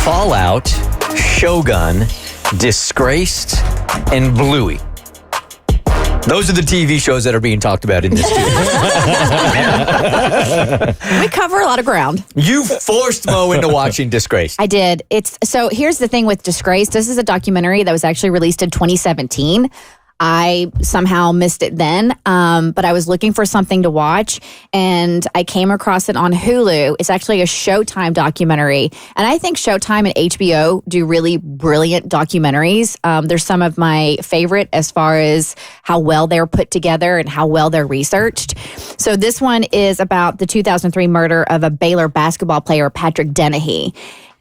Fallout, Shogun, Disgraced, and Bluey. Those are the TV shows that are being talked about in this studio. We cover a lot of ground. You forced Mo into watching Disgraced. I did. So here's the thing with Disgrace. This is a documentary that was actually released in 2017. I somehow missed it then, but I was looking for something to watch, and I came across it on Hulu. It's actually a Showtime documentary, and I think Showtime and HBO do really brilliant documentaries. They're some of my favorite as far as how well they're put together and how well they're researched. So this one is about the 2003 murder of a Baylor basketball player, Patrick Dennehy,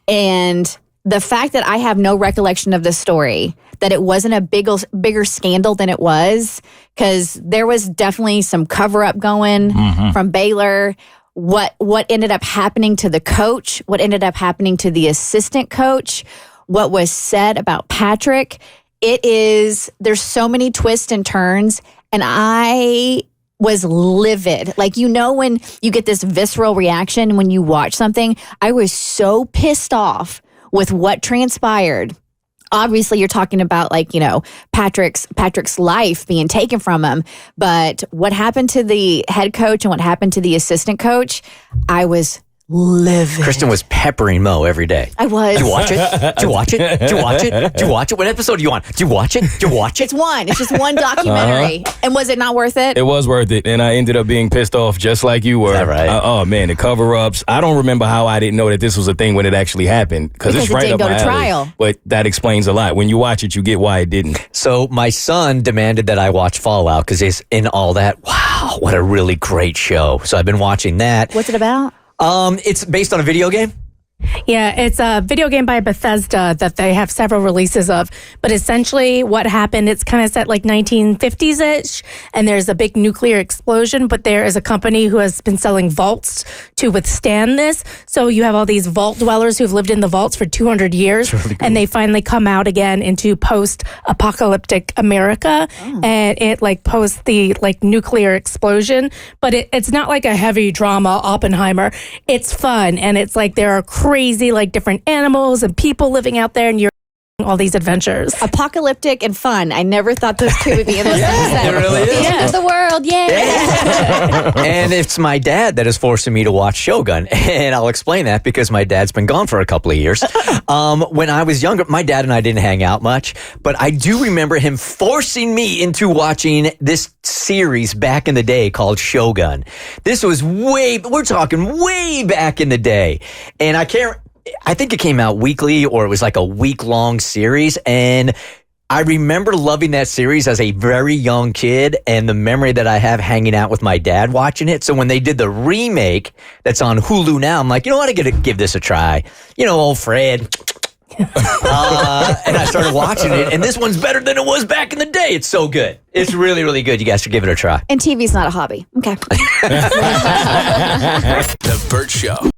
and the fact that I have no recollection of this story, that it wasn't a bigger scandal than it was, because there was definitely some cover-up going from Baylor. What ended up happening to the coach, what ended up happening to the assistant coach, what was said about Patrick. There's so many twists and turns, and I was livid. Like, when you get this visceral reaction when you watch something, I was so pissed off with what transpired. Obviously, you're talking about Patrick's life being taken from him. But what happened to the head coach and what happened to the assistant coach, I was livid. Kristen was peppering Mo every day. I was. Did you watch it? Did you watch it? Did you watch it? Did you watch it? What episode are you on? Did you watch it? Did you watch it? It's one. It's just one documentary. And was it not worth it? It was worth it, and I ended up being pissed off just like you were. Is that right? Oh man, the cover-ups. I don't remember how I didn't know that this was a thing when it actually happened, because it's right didn't up go my to alley. trial. But that explains a lot. When you watch it, you get why it didn't. So my son demanded that I watch Fallout because he's in all that. Wow, what a really great show. So I've been watching that. What's it about? It's based on a video game. Yeah, it's a video game by Bethesda that they have several releases of. But essentially what happened, it's kind of set like 1950s-ish, and there's a big nuclear explosion, but there is a company who has been selling vaults to withstand this. So you have all these vault dwellers who've lived in the vaults for 200 years, really cool. And they finally come out again into post-apocalyptic America, and it post the nuclear explosion. But it's not like a heavy drama Oppenheimer. It's fun, and it's there are crazy different animals and people living out there, and you're all these adventures. Apocalyptic and fun. I never thought those two would be in the same set. It really is. The end of the world, yay! And it's my dad that is forcing me to watch Shogun, and I'll explain that because my dad's been gone for a couple of years. When I was younger, my dad and I didn't hang out much, but I do remember him forcing me into watching this series back in the day called Shogun. This was we're talking way back in the day, and I think it came out weekly, or it was like a week-long series, and I remember loving that series as a very young kid, and the memory that I have hanging out with my dad watching it. So when they did the remake that's on Hulu now, I'm like, you know what, I gotta give this a try. Old Fred. And I started watching it, and this one's better than it was back in the day. It's so good. It's really, really good. You guys should give it a try. And TV's not a hobby. Okay. The Bert Show.